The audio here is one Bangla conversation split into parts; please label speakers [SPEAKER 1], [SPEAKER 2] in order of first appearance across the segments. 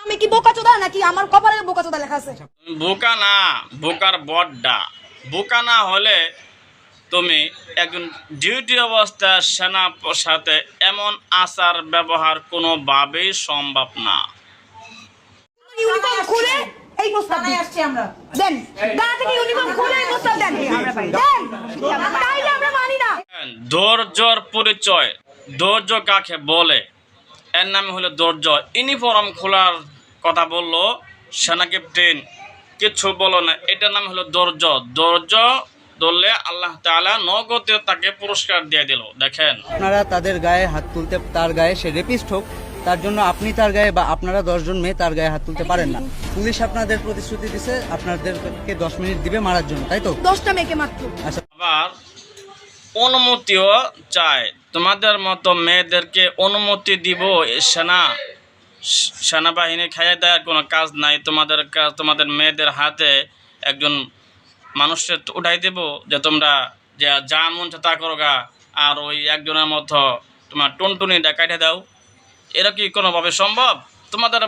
[SPEAKER 1] আমি কি বোকাচোদা নাকি আমার কপালে বোকাচোদা লেখা আছে?
[SPEAKER 2] বোকা না, বোকার বড্ডা। বোকা না হলে তুমি একজন ডিউটি অবস্থায় সেনার সাথে এমন আচার ব্যবহার কোনোভাবেই সম্ভব না।
[SPEAKER 1] ইউনিফর্ম খুলে এই প্রস্তাব দেন, গা থেকে ইউনিফর্ম খুলে এই প্রস্তাব দেন, দেন, তাইলে আমরা মানি না।
[SPEAKER 2] ধৈর্যর পরিচয়, ধৈর্য কাকে বলে? এর নামে হলো ধৈর্য। ইউনিফর্ম খোলার কথা বললো সেনা ক্যাপ্টেন, কিছু বলো না, এটার নাম হলো ধৈর্য। ধৈর্য ধরলে আল্লাহ তাআলা নগদে তাকে পুরস্কার দিয়ে দিল। দেখেন,
[SPEAKER 3] আপনারা তাদের গায়ে হাত তুলতে, তার গায়ে সে রেপিস্ট হোক, তার জন্য আপনি তার গায়ে বা আপনারা 10 জন মেয়ে তার গায়ে হাত তুলতে পারেন না। পুলিশ আপনাদের প্রতিশ্রুতি দিছে আপনাদেরকে 10 মিনিট দিবে মারার জন্য, তাই তো?
[SPEAKER 1] 10টা মেয়েকে মাত্র।
[SPEAKER 3] আচ্ছা,
[SPEAKER 2] আবার অনুমতিও চায়। তোমাদের মতো মেয়েদেরকে অনুমতি দিব এই সেনাবাহিনী খাইয়ে দেওয়ার কোনো কাজ নাই। তোমাদের কাজ, তোমাদের মেয়েদের হাতে একজন মানুষকে উঠাই দেব যে তোমরা যা মন তা করো গা, আর ওই একজনের মতো তোমার টুনটুনিটা কাটে দাও। এরা কি কোনোভাবে সম্ভব? তোমাদের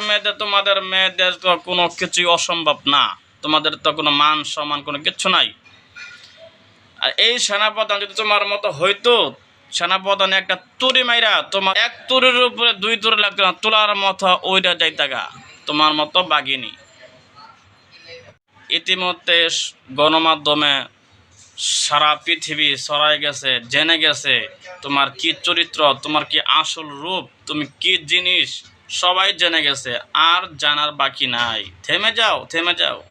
[SPEAKER 2] মেয়েদের তো কোনো কিছুই অসম্ভব না। তোমাদের তো কোনো মান সম্মান কোনো কিচ্ছু নাই। আর এই সেনাপ্রধান যদি তোমার মতো হইতো, সেনাপ্রধান একটা তুড়ি মাইরা তোমার এক তুড়ির উপরে 2 তুড়ি লাগতো না, তোলার মতো ওইটা যাইতাগা তোমার মতো বাগিনী। ইতিমধ্যে গণমাধ্যমে সারা পৃথিবী ছড়াই গেছে, জেনে গেছে তোমার কি চরিত্র, তোমার কি আসল রূপ, তুমি কি জিনিস, সবাই জেনে গেছে। আর জানার বাকি নাই। থেমে যাও, থেমে যাও।